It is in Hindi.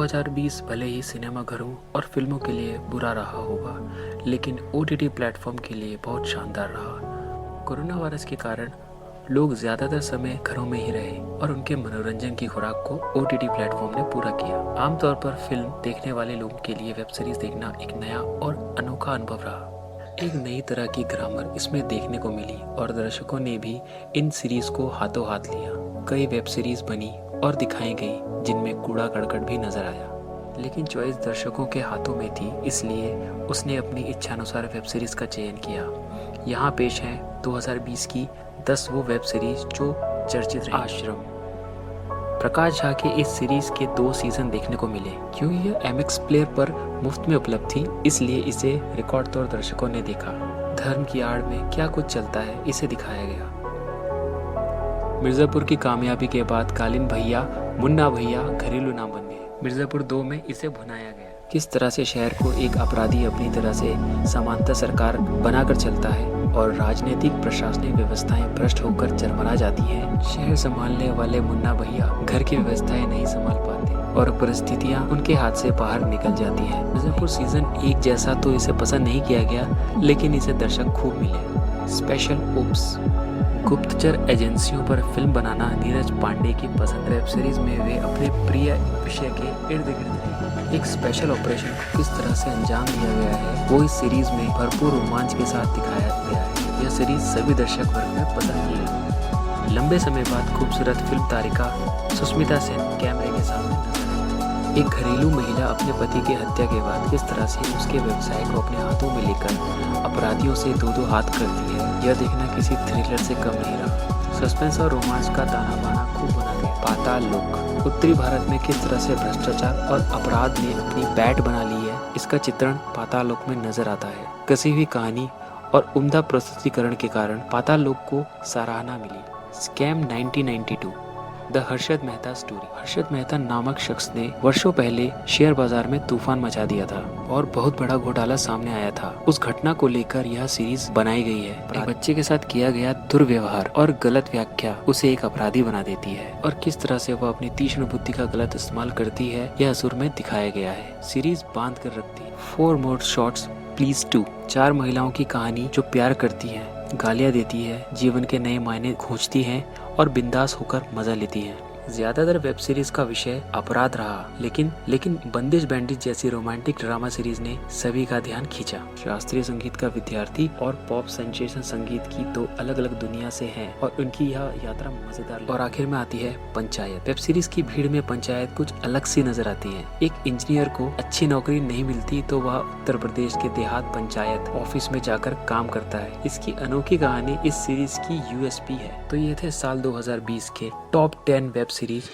2020 भले ही सिनेमाघरों और फिल्मों के लिए बुरा रहा होगा, लेकिन ओटीटी प्लेटफॉर्म के लिए बहुत शानदार रहा। कोरोना वायरस के कारण लोग ज़्यादातर समय घरों में ही रहे और उनके मनोरंजन की खुराक को ओटीटी प्लेटफॉर्म ने पूरा किया। आमतौर पर फिल्म देखने वाले लोगों के लिए वेब सीरीज देखना एक नया और अनोखा अनुभव रहा। एक नई तरह की ग्रामर इसमें देखने को मिली और दर्शकों ने भी इन सीरीज को हाथों हाथ लिया। कई वेब सीरीज बनी और दिखाई गई जिनमें कूड़ा करकट भी नजर आया, लेकिन चॉइस दर्शकों के हाथों में थी, इसलिए उसने अपनी इच्छानुसार वेब सीरीज का चयन किया। यहाँ पेश है 2020 की 10 वो वेब सीरीज जो चर्चित रही। आश्रम। प्रकाश झा के इस सीरीज के 2 सीजन देखने को मिले। क्योंकि यह एमएक्स प्लेयर पर मुफ्त में उपलब्ध थी, इसलिए इसे रिकॉर्ड तौर दर्शकों ने देखा। धर्म की आड़ में क्या कुछ चलता है, इसे दिखाया गया। मिर्जापुर की कामयाबी के बाद कालीन भैया, मुन्ना भैया घरेलू नाम बन गए। मिर्जापुर 2 में इसे भुनाया गया। किस तरह से शहर को एक अपराधी अपनी तरह से समांतर सरकार बनाकर चलता है और राजनीतिक प्रशासनिक व्यवस्थाएं भ्रष्ट होकर चरमरा जाती हैं। शहर संभालने वाले मुन्ना भैया घर की व्यवस्थाएं नहीं संभाल पाते और परिस्थितियां उनके हाथ से बाहर निकल जाती हैं। मिर्जापुर सीजन 1 जैसा तो इसे पसंद नहीं किया गया, लेकिन इसे दर्शक खूब मिले। Special ops. गुप्तचर एजेंसियों पर फिल्म बनाना नीरज पांडे की पसंद। वेब सीरीज में वे अपने प्रिय विषय के इर्द गिर्द रहे। एक स्पेशल ऑपरेशन को किस तरह से अंजाम दिया गया है वो इस सीरीज में भरपूर रोमांच के साथ दिखाया गया है। यह सीरीज सभी दर्शक वर्ग में पसंद की गई। लंबे समय बाद खूबसूरत फिल्म तारिका सुष्मिता सेन कैमरे के सामने नजर आई। एक घरेलू महिला अपने पति की हत्या के बाद किस तरह से उसके व्यवसाय को अपने हाथों में लेकर अपराधियों से दो हाथ करती है, यह देखना किसी थ्रिलर से कम नहीं रहा। सस्पेंस और रोमांच का ताना बाना खूब बना गया। पाताल लोक। उत्तरी भारत में किस तरह से भ्रष्टाचार और अपराध ने अपनी बैट बना ली है, इसका चित्रण पाताल लोक में नजर आता है। कसी हुई कहानी और उम्दा प्रस्तुतिकरण के कारण पाताल लोक को सराहना मिली। Scam 1992। The Harshad Mehta story. Harshad Mehta नामक शख्स ने वर्षों पहले शेयर बाजार में तूफान मचा दिया था और बहुत बड़ा घोटाला सामने आया था। उस घटना को लेकर यह सीरीज बनाई गई है। एक बच्चे के साथ किया गया दुर्व्यवहार और गलत व्याख्या उसे एक अपराधी बना देती है और किस तरह से वह अपनी तीक्ष्ण बुद्धि का गलत इस्तेमाल करती है, यह असुर में दिखाया गया है। सीरीज बांध कर रखती है। 4 मोर शॉट्स प्लीज 2। 4 महिलाओं की कहानी जो प्यार करती है, गालियाँ देती है, जीवन के नए मायने खोजती हैं और बिंदास होकर मजा लेती हैं। ज्यादातर वेब सीरीज का विषय अपराध रहा, लेकिन बंदिश बैंडिट जैसी रोमांटिक ड्रामा सीरीज ने सभी का ध्यान खींचा। शास्त्रीय संगीत का विद्यार्थी और पॉप सेंसेशन संगीत की 2 अलग अलग दुनिया से हैं और उनकी यह यात्रा मजेदार। और आखिर में आती है पंचायत। वेब सीरीज की भीड़ में पंचायत कुछ अलग सी नजर आती है। एक इंजीनियर को अच्छी नौकरी नहीं मिलती तो वह उत्तर प्रदेश के देहात पंचायत ऑफिस में जाकर काम करता है। इसकी अनोखी कहानी इस सीरीज की यूएसपी है। तो ये थे साल 2020 के टॉप 10 वेब सीरीज।